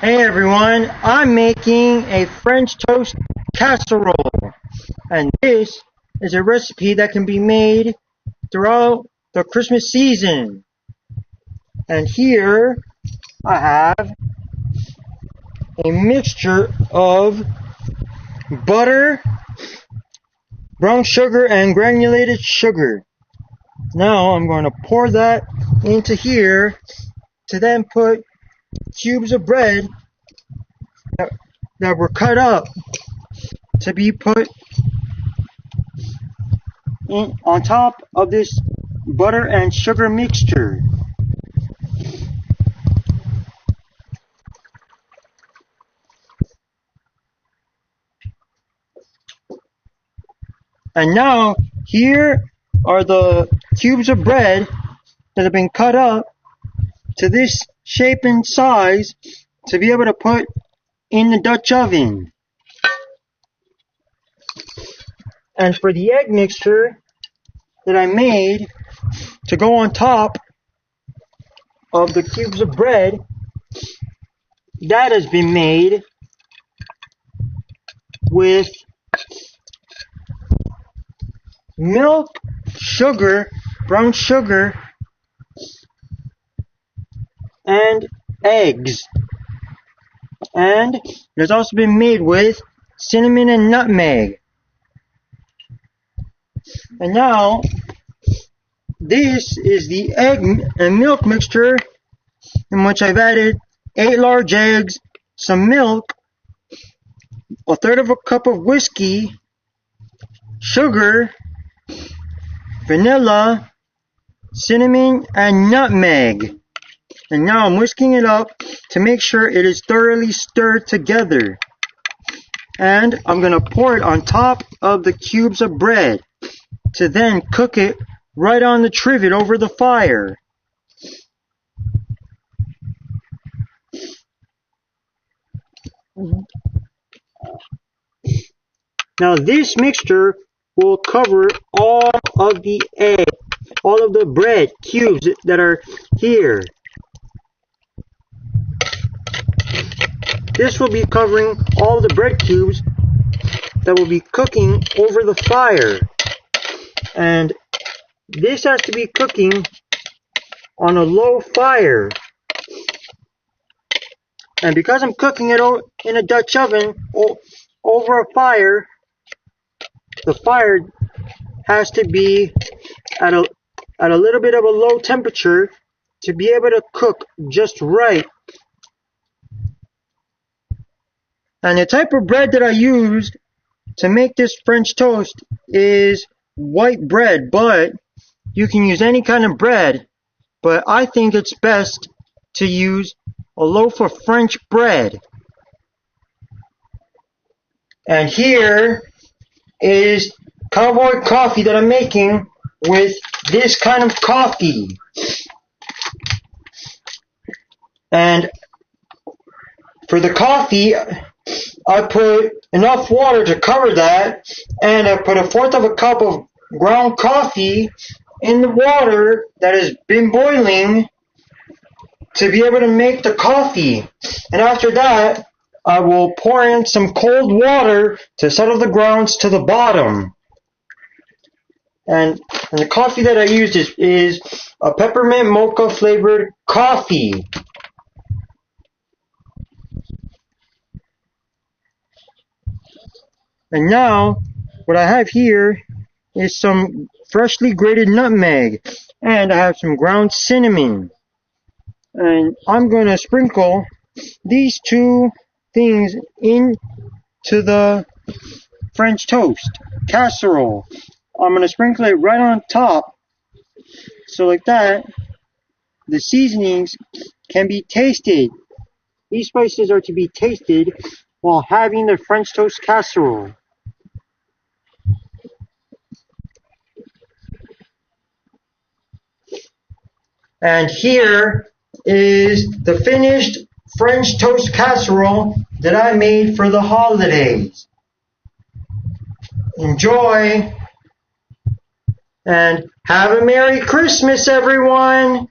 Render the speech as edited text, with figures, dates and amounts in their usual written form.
Hey everyone, I'm making a French toast casserole, and this is a recipe that can be made throughout the Christmas season. And here I have a mixture of butter, brown sugar, and granulated sugar. Now I'm going to pour that into here to then put cubes of bread that were cut up to be put in on top of this butter and sugar mixture. And now here are the cubes of bread that have been cut up to this shape and size to be able to put in the Dutch oven. And for the egg mixture that I made to go on top of the cubes of bread, that has been made with milk, sugar, brown sugar, and eggs. And it has also been made with cinnamon and nutmeg. And now, this is the egg and milk mixture in which I've added 8 large eggs, some milk, a third of a cup of whiskey, sugar, vanilla, cinnamon, and nutmeg. And now I'm whisking it up to make sure it is thoroughly stirred together. And I'm going to pour it on top of the cubes of bread to then cook it right on the trivet over the fire. Now this mixture will cover all of the egg, all of the bread cubes that are here. This will be covering all the bread cubes that will be cooking over the fire. And this has to be cooking on a low fire. And because I'm cooking it in a Dutch oven over a fire, the fire has to be at a little bit of a low temperature to be able to cook just right. And the type of bread that I used to make this French toast is white bread, but you can use any kind of bread. But I think it's best to use a loaf of French bread. And here is cowboy coffee that I'm making with this kind of coffee. And for the coffee, I put enough water to cover that, and I put 1/4 of a cup of ground coffee in the water that has been boiling to be able to make the coffee. And after that, I will pour in some cold water to settle the grounds to the bottom. And the coffee that I used is a peppermint mocha flavored coffee. And now, what I have here is some freshly grated nutmeg, and I have some ground cinnamon. And I'm going to sprinkle these two things into the French toast casserole. I'm going to sprinkle it right on top, so like that, the seasonings can be tasted. These spices are to be tasted while having the French toast casserole. And here is the finished French toast casserole that I made for the holidays. Enjoy, and have a Merry Christmas, everyone!